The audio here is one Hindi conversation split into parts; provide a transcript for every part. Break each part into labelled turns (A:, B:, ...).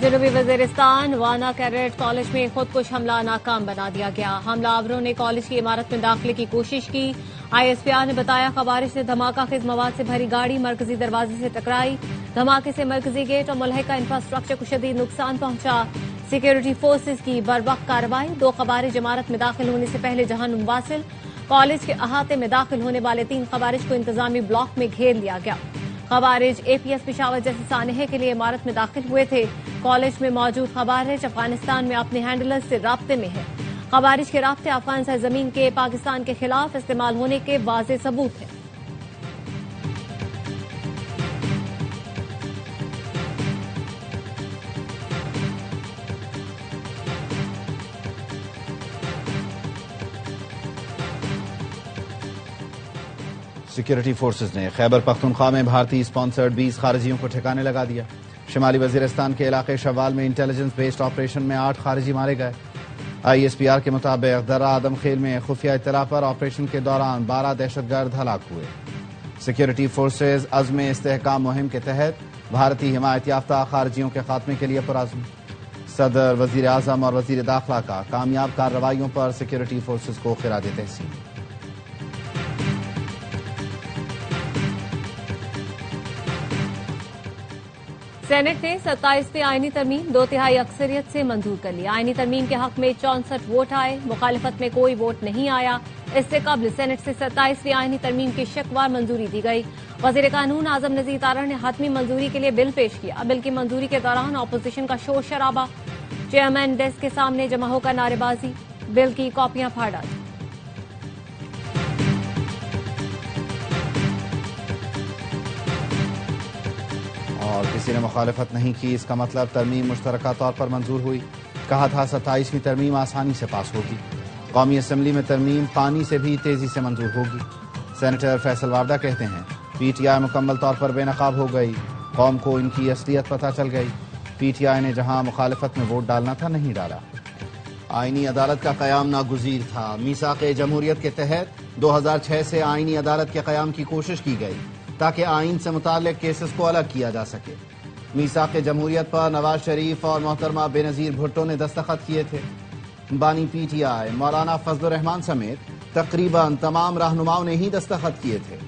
A: जनूबी वजीरिस्तान वाना कैडेट कॉलेज में खुदकुश हमला नाकाम बना दिया गया। हमलावरों ने कॉलेज की इमारत में दाखिले की कोशिश की। ISPR ने बताया खवारिश ने धमाका खेज मवाद से भरी गाड़ी मरकजी दरवाजे से टकराई। धमाके से मरकजी गेट और मुल्हिका इंफ्रास्ट्रक्चर को शदीद नुकसान पहुंचा। सिक्योरिटी फोर्सेज की बरवक्त कार्रवाई। 2 खवारिज इमारत में दाखिल होने से पहले जहन्नुम वासिल। कॉलेज के अहाते में दाखिल होने वाले 3 खवारिज को इंतजामी ब्लॉक में घेर लिया गया। खवारिज APS पेशावर जैसे सानहे के लिए इमारत में दाखिल हुए थे। कॉलेज में मौजूद खवारिज अफगानिस्तान में अपने हैंडलर्स से राब्ते में है। खवारिज के राब्ते अफगान सरजमीन के पाकिस्तान के खिलाफ इस्तेमाल होने के वाज़ेह सबूत हैं।
B: सिक्योरिटी फोर्सेज ने खैबर पख्तूनख्वा में भारतीय स्पॉन्सर्ड 20 खारिजियों को ठिकाने लगा दिया। शिमाली वजीरिस्तान के इलाके शवाल में इंटेलिजेंस बेस्ड ऑपरेशन में 8 खारिजी मारे गए। ISPR के मुताबिक दर्रा आदम खेल में खुफिया इत्तला पर ऑपरेशन के दौरान 12 दहशतगर्द हलाक हुए। सिक्योरिटी फोर्सेज अज़्म इस्तेहकाम मुहिम के तहत भारतीय हिमायत याफ्ता खारिजियों के खात्मे के लिए पुरअज़्म। सदर, वजीर आज़म और वजीर दाखिला का कामयाब कार्रवाइयों पर सिक्योरिटी फोर्सेज को खिराज तहसीन।
A: सेनेट ने 27वीं आईनी तरमीम 2/3 अक्सरियत से मंजूर कर ली। आईनी तरमीम के हक में 64 वोट आए, मुखालिफत में कोई वोट नहीं आया। इससे कबल सेनेट से 27वीं आईनी तरमीम की शकवार मंजूरी दी गई। वजीर कानून आजम नजीर तारड़ ने हतमी मंजूरी के लिए बिल पेश किया। बिल की मंजूरी के दौरान अपोजिशन का शोर शराबा, चेयरमैन डेस्क के सामने जमा होकर नारेबाजी, बिल की कॉपियां फाड़ डाली।
B: और किसी ने मुखालिफत नहीं की, इसका मतलब तरमीम मुश्तरका तौर पर मंजूर हुई। कहा था 27वीं तरमीम आसानी से पास होगी। कौमी असम्बली में तरमीम पानी से भी तेजी से मंजूर होगी। सेनेटर फैसल वारदा कहते हैं PTI मुकम्मल तौर पर बेनकाब हो गई। कौम को इनकी असलियत पता चल गई। PTI ने जहां मुखालिफत में वोट डालना था नहीं डाला। आईनी अदालत का कयाम नागुज़ीर था। मीसाक़े जमहूरियत के तहत 2006 से आईनी अदालत के कयाम की कोशिश की गई ताकि आइन से मुताल्लिक केसेस को अलग किया जा सके। मीसाक़े जमहूरियत पर नवाज शरीफ और मोहतरमा बेनज़ीर भुट्टो ने दस्तखत किए थे। बानी PTI मौलाना फजलुर रहमान समेत तकरीबन तमाम रहनुमाओं ने ही दस्तखत किए थे।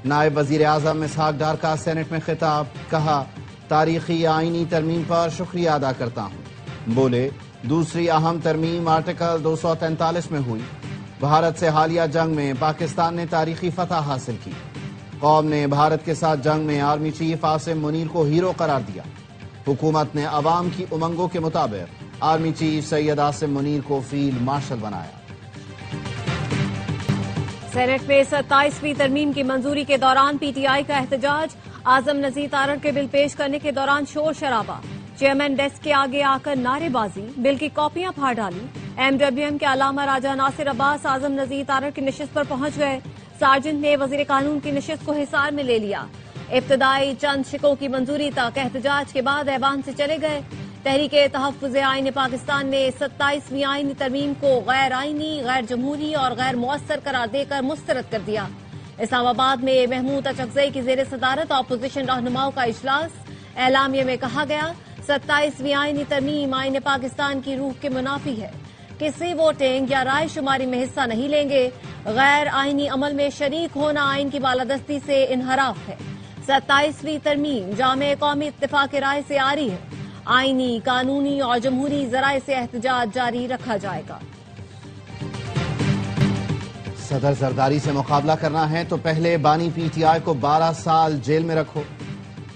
B: नायब वजीर आज़म इसहाक डार का सेनेट में खिताब। कहा तारीखी आईनी तरमीम पर शुक्रिया अदा करता हूँ। बोले दूसरी अहम तरमीम आर्टिकल 243 में हुई। भारत से हालिया जंग में पाकिस्तान ने तारीखी फतह हासिल की। कौम ने भारत के साथ जंग में आर्मी चीफ आसिम मुनीर को हीरो करार दिया। हुकूमत ने अवाम की उमंगों के मुताबिक आर्मी चीफ सैयद आसिम मुनीर को फील्ड मार्शल बनाया।
A: सेनेट में 27वीं तरमीम की मंजूरी के दौरान PTI का एहतजाज। आजम नजीर तारड़ के बिल पेश करने के दौरान शोर शराबा, चेयरमैन डेस्क के आगे आकर नारेबाजी, बिल की कॉपियां फाड़ डाली। MWM के अलामा राजा नासिर अब्बास आजम नजीर तारड़ की नशिस्त पर पहुंच गए। सार्जेंट ने वजीर कानून की नशिस्त को हिसार में ले लिया। इब्तदाई चंद शिकों की मंजूरी तक एहतजाज के बाद ऐवान से चले गए। तहरीके तहफ्फुज़ आईन पाकिस्तान ने 27वीं आईनी तरमीम को गैर आईनी, गैर जमहूरी और गैर मुअस्सर करार देकर मुस्तरद कर दिया। इस्लामाबाद में महमूद अचकज़ई की ज़ेर सदारत अपोजिशन रहनुमाओं का इजलास। एलामिया में कहा गया 27वीं आईनी तरमीम आईन पाकिस्तान की रूह के मुनाफी है। किसी वोटिंग या राय शुमारी में हिस्सा नहीं लेंगे। गैर आईनी अमल में शरीक होना आइन की बालादस्ती से इनहराफ है। 27वीं तरमीम जामे कौमी इत्तेफाक राय से आ रही है। आईनी, कानूनी और जमहूरी जराये से एहतजाज जारी रखा जाएगा।
B: सदर जरदारी से मुकाबला करना है तो पहले बानी PTI को 12 साल जेल में रखो।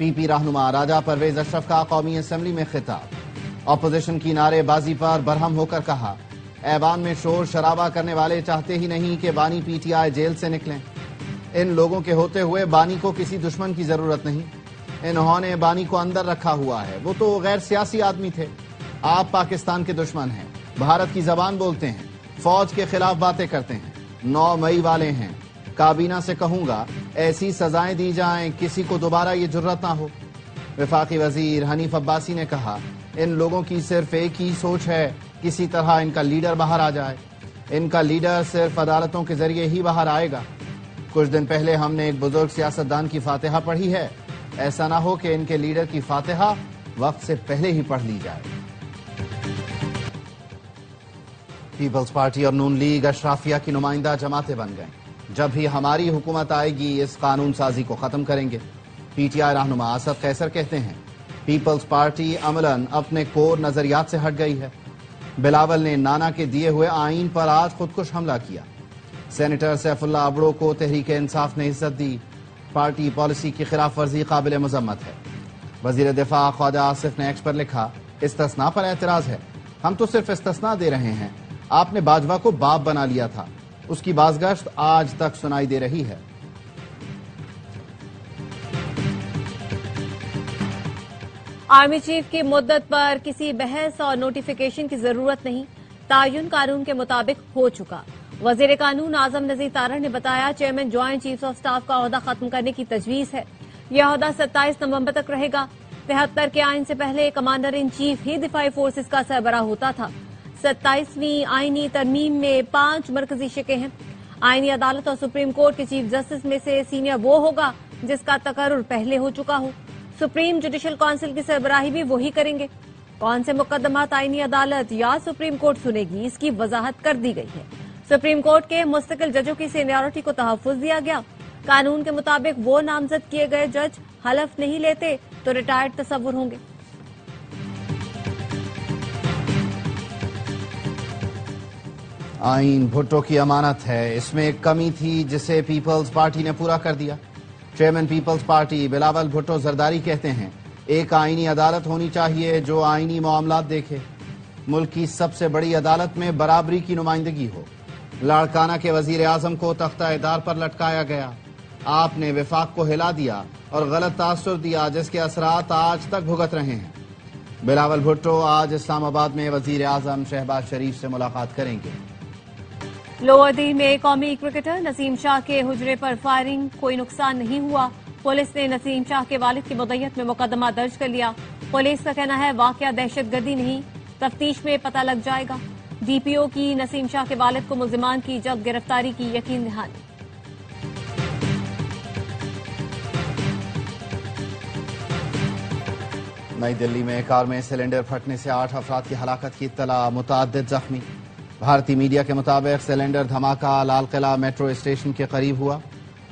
B: PP रहनुमा राजा परवेज अशरफ का कौमी असम्बली में खिताब। अपोजिशन की नारेबाजी पर बरहम होकर कहा ऐवान में शोर शराबा करने वाले चाहते ही नहीं कि बानी PTI जेल से निकलें। इन लोगों के होते हुए बानी को किसी दुश्मन की जरूरत नहीं। इन्होंने बानी को अंदर रखा हुआ है। वो तो गैर सियासी आदमी थे। आप पाकिस्तान के दुश्मन हैं, भारत की जबान बोलते हैं, फौज के खिलाफ बातें करते हैं, 9 मई वाले हैं। काबीना से कहूंगा ऐसी सजाएं दी जाएं किसी को दोबारा ये जुर्रत ना हो। वफाकी वजीर हनीफ अब्बासी ने कहा इन लोगों की सिर्फ एक ही सोच है, किसी तरह इनका लीडर बाहर आ जाए। इनका लीडर सिर्फ अदालतों के जरिए ही बाहर आएगा। कुछ दिन पहले हमने एक बुजुर्ग सियासतदान की फातिहा पढ़ी है। ऐसा ना हो कि इनके लीडर की फातिहा वक्त से पहले ही पढ़ ली जाए। पीपल्स पार्टी और नून लीग अशराफिया की नुमाइंदा जमातें बन गए। जब भी हमारी हुकूमत आएगी इस कानून साजी को खत्म करेंगे। पीटीआई रहनुमा असद कैसर कहते हैं पीपल्स पार्टी अमलन अपने कोर नजरियात से हट गई है। बिलावल ने नाना के दिए हुए आईन पर आज खुदकुश हमला किया। सेनेटर सैफुल्लाह अबड़ो को तहरीक इंसाफ ने इज्जत दी। पार्टी पॉलिसी की खिलाफ वर्जी काबिल मजम्मत है। वजीर दिफा ख्वाजा आसिफ ने एक्स पर लिखा इस्तिस्ना पर एतराज है। हम तो सिर्फ इस्तिस्ना दे रहे हैं। आपने बाजवा को बाप बना लिया था। उसकी बाजगश्त आज तक सुनाई दे रही है।
A: आर्मी चीफ की मुद्दत पर किसी बहस और नोटिफिकेशन की जरूरत नहीं। तायुन कानून के मुताबिक हो चुका। वजीर कानून आजम नजीर तारड़ ने बताया chairman joint chief of staff का ओहदा खत्म करने की तजवीज है। यह ओहदा 27 नवंबर तक रहेगा। 73 के आइन से पहले कमांडर इन चीफ ही दिफाई फोर्सेज का सरबराह होता था। 27वीं आईनी तरमीम में 5 मरकजी शिकें हैं। आईनी अदालत और सुप्रीम कोर्ट के चीफ जस्टिस में से सीनियर वो होगा जिसका तकर्रुर पहले हो चुका हो। सुप्रीम जुडिशल काउंसिल की सरबराही भी वही करेंगे। कौन से मुकदमात आईनी अदालत या सुप्रीम कोर्ट सुनेगी, इसकी वजाहत कर दी गई है। सुप्रीम कोर्ट के मुस्तकिल जजों की सीनियरिटी को तहफ्फुज दिया गया। कानून के मुताबिक वो नामजद किए गए जज हलफ नहीं लेते तो रिटायर्ड तस्वुर होंगे।
B: आईन भुट्टो की अमानत है। इसमें एक कमी थी जिसे पीपल्स पार्टी ने पूरा कर दिया। Chairman peoples party Bilawal Bhutto Zardari कहते हैं एक आईनी अदालत होनी चाहिए जो आईनी मामलात देखे। मुल्क की सबसे बड़ी अदालत में बराबरी की नुमाइंदगी हो। लाड़काना के वजीर आजम को तख्ता-ए-दार पर लटकाया गया। आपने विफाक को हिला दिया और गलत तासुर दिया जिसके असरात आज तक भुगत रहे हैं। बिलावल भुट्टो आज इस्लामाबाद में वजीर आजम शहबाज शरीफ से मुलाकात करेंगे।
A: लोअर दीन में कौमी क्रिकेटर नसीम शाह के हुजरे पर फायरिंग, कोई नुकसान नहीं हुआ। पुलिस ने नसीम शाह के वालिद की मुद्दत में मुकदमा दर्ज कर लिया। पुलिस का कहना है वाकया दहशतगर्दी नहीं, तफ्तीश में पता लग जाएगा। डीपीओ की नसीम शाह के वालिद को मुल्जिमान की जल्द गिरफ्तारी की यकीन दहानी।
B: नई दिल्ली में कार में सिलेंडर फटने से 8 अफराद की हलाकत की इत्तला, मुतअद्दिद जख्मी। भारतीय मीडिया के मुताबिक सिलेंडर धमाका लाल किला मेट्रो स्टेशन के करीब हुआ।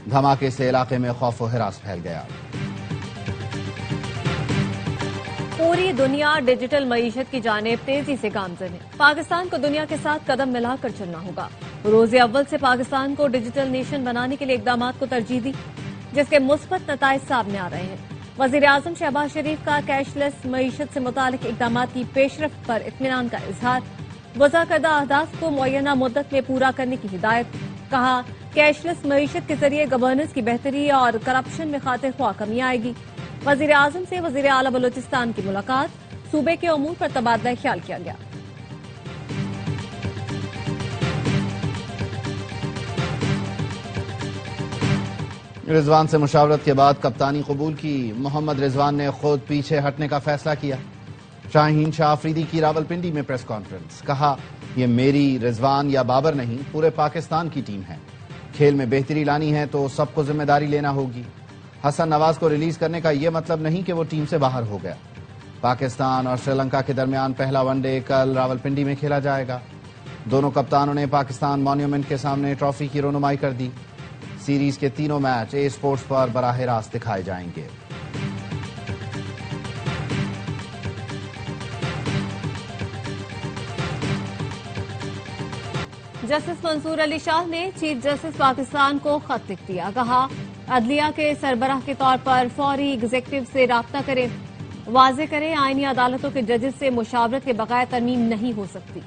B: धमाके से इलाके में खौफ व हिरास फैल गया।
A: पूरी दुनिया डिजिटल मईशत की जानिब तेजी से गामजन है। पाकिस्तान को दुनिया के साथ कदम मिलाकर चलना होगा। रोज़े अव्वल से पाकिस्तान को डिजिटल नेशन बनाने के लिए इकदाम को तरजीह दी, जिसके मुस्बत नताइज सामने आ रहे हैं। वजीर आजम शहबाज शरीफ का कैशलेस मईशत से मुतालिक इकदाम की पेशरफ्त पर इत्मीनान का इजहार। वज़ा करदा अहदाफ को मुअय्यना मुद्दत में पूरा करने की हिदायत। कहा कैशलेस मईशत के जरिए गवर्नेंस की बेहतरी और करप्शन में खातिर ख्वाह कमी आएगी। वजीर आजम से वजीर आला बलूचिस्तान की मुलाकात, सूबे के उमूर पर तबादला ख्याल किया गया।
B: रिजवान से मुशावरत के बाद कप्तानी कबूल की। मोहम्मद रिजवान ने खुद पीछे हटने का फैसला किया। शाहीन शाह अफरीदी की रावलपिंडी में प्रेस कॉन्फ्रेंस। कहा यह मेरी, रिजवान या बाबर नहीं, पूरे पाकिस्तान की टीम है। खेल में बेहतरी लानी है तो सबको जिम्मेदारी लेना होगी। हसन नवाज को रिलीज करने का यह मतलब नहीं कि वो टीम से बाहर हो गया। पाकिस्तान और श्रीलंका के दरमियान पहला वनडे कल रावलपिंडी में खेला जाएगा। दोनों कप्तानों ने पाकिस्तान मॉन्यूमेंट के सामने ट्रॉफी की रोनुमाई कर दी। सीरीज के तीनों मैच ए स्पोर्ट्स पर बराह रास्त दिखाए जाएंगे।
A: जस्टिस मंसूर अली शाह ने चीफ जस्टिस पाकिस्तान को खत लिख दिया। कहा अदलिया के सरबराह के तौर पर फौरी एग्जीक्यूटिव से राब्ता करें, वाजे करें आईनी अदालतों के जजेस से मुशावरत के बगैर तरमीम नहीं हो सकती।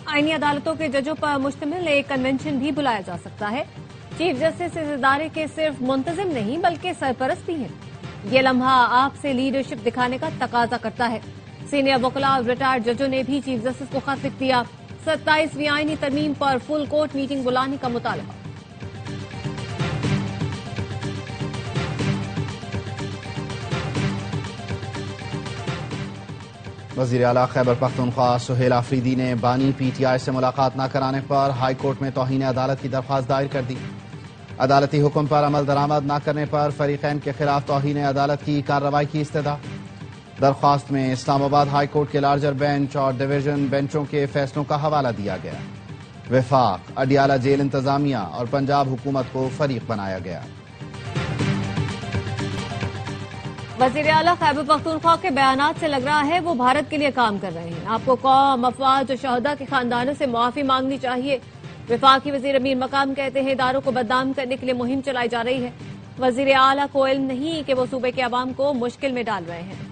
A: आईनी अदालतों के जजों पर मुश्तमिल एक कन्वेंशन भी बुलाया जा सकता है। चीफ जस्टिस इस इदारे के सिर्फ मुंतजिम नहीं बल्कि सरपरस्त भी हैं। ये लम्हा आपसे लीडरशिप दिखाने का तकाजा करता है। सीनियर वकला और रिटायर्ड जजों ने भी चीफ जस्टिस को खत लिख दिया। 27वीं आईनी तरमीम पर फुल कोर्ट मीटिंग बुलाने का मुतालबा।
B: वजीर आला खैबर पख्तूनख्वा सुहेल अफरीदी ने बानी पीटीआई से मुलाकात न कराने पर हाई कोर्ट में तौहीन अदालत की दरख्वास्त दायर कर दी। अदालती हुक्म पर अमल दरामद न करने पर फरीकैन के खिलाफ तौहीन अदालत की कार्रवाई की इस्तदा। दरख्वास्त में इस्लामाबाद हाई कोर्ट के लार्जर बेंच और डिवीजन बेंचों के फैसलों का हवाला दिया गया। विफाक, अडियाला जेल इंतजामिया और पंजाब हुकूमत को फरीक बनाया गया।
A: वज़ीर आला खैबर पख्तूनख्वा के बयानात से लग रहा है वो भारत के लिए काम कर रहे हैं। आपको कौम, अफवाज और शहदा के खानदानों से मुआफी मांगनी चाहिए। विफाकी वज़ीर अमीर मकाम कहते हैं इदारों को बदनाम करने के लिए मुहिम चलाई जा रही है। वज़ीर आला को इल्म नहीं कि वो सूबे के अवाम को मुश्किल में डाल रहे हैं।